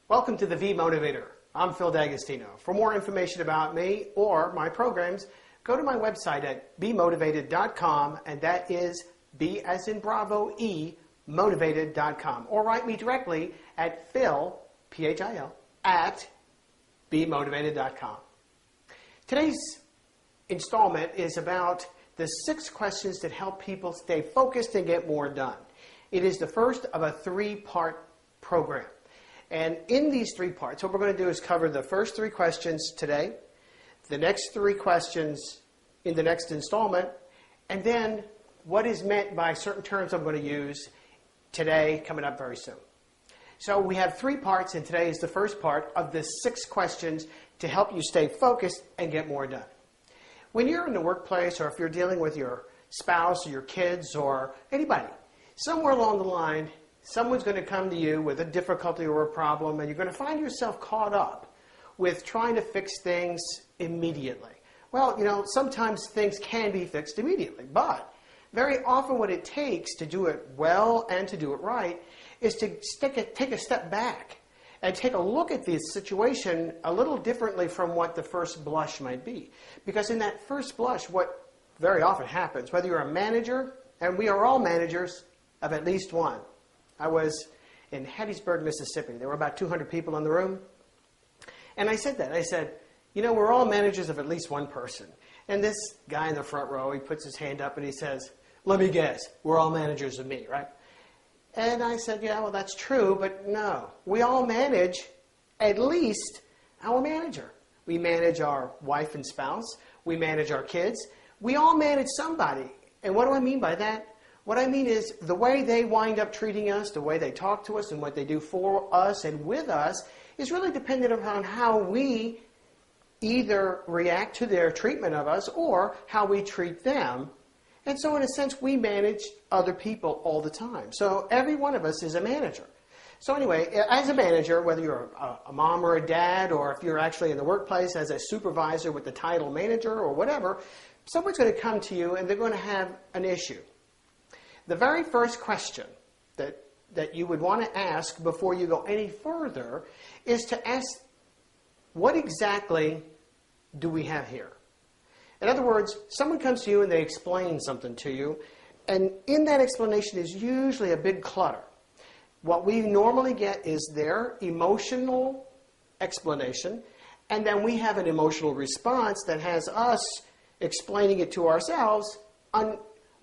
Welcome to the V Motivator. I'm Phil D'Agostino. For more information about me or my programs, go to my website at bemotivated.com, and that is B as in Bravo, E, motivated.com. Or write me directly at Phil, P-H-I-L, at bemotivated.com. Today's installment is about the 6 questions that help people stay focused and get more done. It is the first of a 3-part program. And in these 3 parts, what we're going to do is cover the first 3 questions today, the next 3 questions in the next installment, and then what is meant by certain terms I'm going to use today, coming up very soon. So we have 3 parts, and today is the first part of the 6 questions to help you stay focused and get more done. When you're in the workplace, or if you're dealing with your spouse or your kids or anybody, somewhere along the line, someone's going to come to you with a difficulty or a problem, and you're going to find yourself caught up with trying to fix things immediately. Well, sometimes things can be fixed immediately, but very often what it takes to do it well and to do it right is to take a step back and take a look at the situation a little differently from what the first blush might be. Because in that first blush, what very often happens, whether you're a manager, and we are all managers of at least one. I was in Hattiesburg, Mississippi. There were about 200 people in the room. And I said that. I said, we're all managers of at least one person. And this guy in the front row, he puts his hand up and he says, let me guess, we're all managers of me, right? And I said, yeah, well, that's true, but no. We all manage at least our manager. We manage our wife and spouse. We manage our kids. We all manage somebody. And what do I mean by that? What I mean is the way they wind up treating us, the way they talk to us, and what they do for us and with us is really dependent upon how we either react to their treatment of us or how we treat them. And so in a sense, we manage other people all the time. So every one of us is a manager. So anyway, as a manager, whether you're a mom or a dad, or if you're actually in the workplace as a supervisor with the title manager or whatever, someone's going to come to you and they're going to have an issue. The very first question that you would want to ask before you go any further is to ask, what exactly do we have here? In other words, someone comes to you and they explain something to you, and in that explanation is usually a big clutter. What we normally get is their emotional explanation, and then we have an emotional response that has us explaining it to ourselves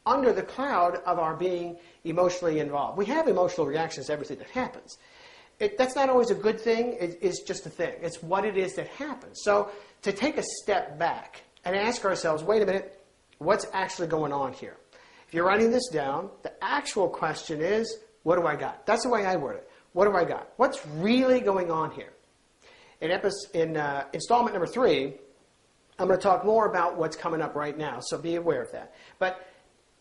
under the cloud of our being emotionally involved. We have emotional reactions to everything that happens. That's not always a good thing. It's just a thing. It's what it is that happens. So to take a step back and ask ourselves, wait a minute, what's actually going on here? If you're writing this down, the actual question is, what do I got? That's the way I word it. What do I got? What's really going on here? In installment number 3, I'm going to talk more about what's coming up right now, so be aware of that. But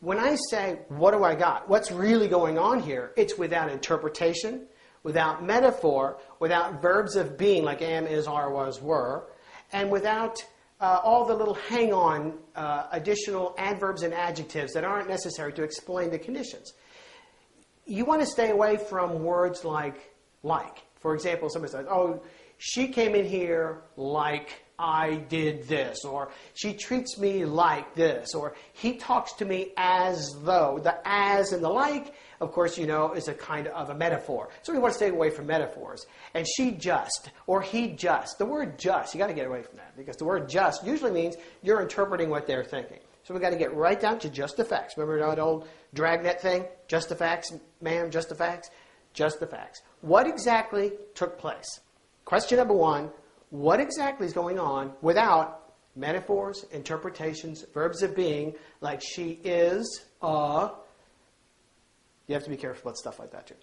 when I say, what do I got? What's really going on here? It's without interpretation, without metaphor, without verbs of being like am, is, are, was, were, and without all the little hang-on additional adverbs and adjectives that aren't necessary to explain the conditions. You want to stay away from words like. For example, somebody says, oh, she came in here like I did this, or she treats me like this, or he talks to me as though. The as and the like, of course, is a kind of a metaphor. So we want to stay away from metaphors. And she just, or he just. The word just, you got to get away from that, because the word just usually means you're interpreting what they're thinking. So we've got to get right down to just the facts. Remember that old dragnet thing? Just the facts, ma'am, just the facts? Just the facts. What exactly took place? Question number 1. What exactly is going on without metaphors, interpretations, verbs of being, like she is, you have to be careful about stuff like that too.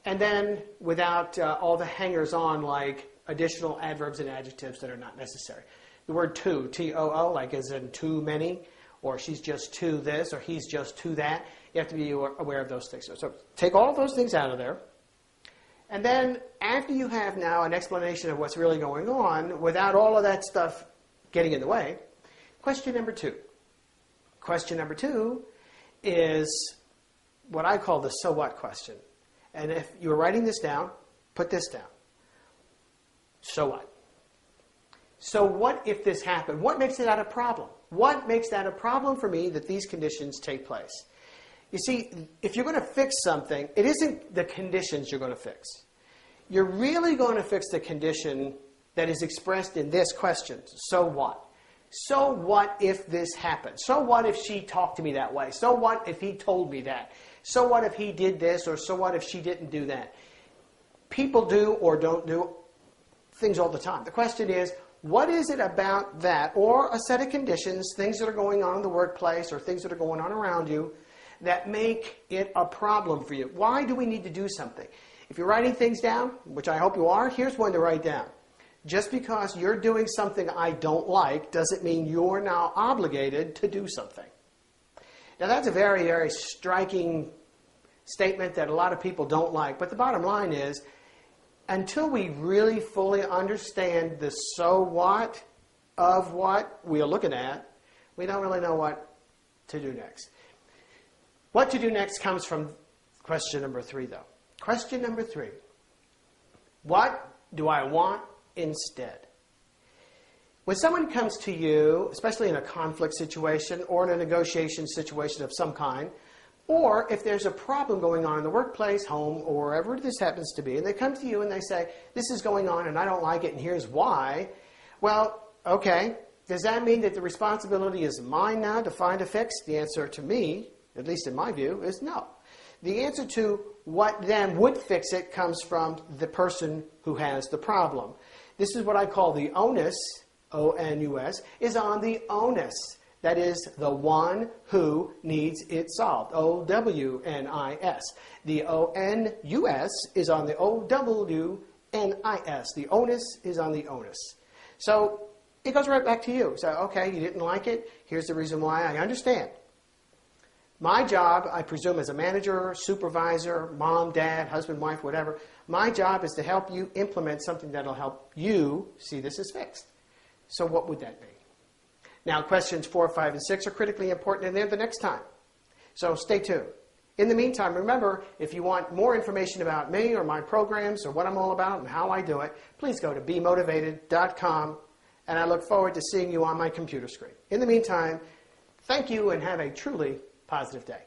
And then without all the hangers-on like additional adverbs and adjectives that are not necessary. The word too, T-O-O, like as in too many, or she's just to this, or he's just to that. You have to be aware of those things. So take all of those things out of there. And then after you have now an explanation of what's really going on, without all of that stuff getting in the way, question number 2. Question number 2 is what I call the so what question. And if you're writing this down, put this down. So what? So what if this happened? What makes that a problem? What makes that a problem for me that these conditions take place? You see, if you're going to fix something, it isn't the conditions you're going to fix. You're really going to fix the condition that is expressed in this question. So what? So what if this happened? So what if she talked to me that way? So what if he told me that? So what if he did this? Or so what if she didn't do that? People do or don't do things all the time. The question is, what is it about that or a set of conditions, things that are going on in the workplace or things that are going on around you that make it a problem for you? Why do we need to do something? If you're writing things down, which I hope you are, here's one to write down. Just because you're doing something I don't like doesn't mean you're now obligated to do something. Now that's a very, very striking statement that a lot of people don't like. But the bottom line is, until we really fully understand the so what of what we are looking at, we don't really know what to do next. What to do next comes from question number 3, though. Question number 3. What do I want instead? When someone comes to you, especially in a conflict situation or in a negotiation situation of some kind, or if there's a problem going on in the workplace, home, or wherever this happens to be, and they come to you and they say, this is going on and I don't like it and here's why. Well, okay, does that mean that the responsibility is mine now to find a fix? The answer to me, at least in my view, is no. The answer to what then would fix it comes from the person who has the problem. This is what I call the onus, O-N-U-S, is on the onus. That is the one who needs it solved, O-W-N-I-S. The O-N-U-S is on the O-W-N-I-S. The onus is on the onus. So it goes right back to you. So, okay, you didn't like it. Here's the reason why. I understand. My job, I presume as a manager, supervisor, mom, dad, husband, wife, whatever, my job is to help you implement something that will help you see this is fixed. So what would that be? Now, questions 4, 5, and 6 are critically important, and they're the next time. So stay tuned. In the meantime, remember, if you want more information about me or my programs or what I'm all about and how I do it, please go to bemotivated.com, and I look forward to seeing you on my computer screen. In the meantime, thank you and have a truly positive day.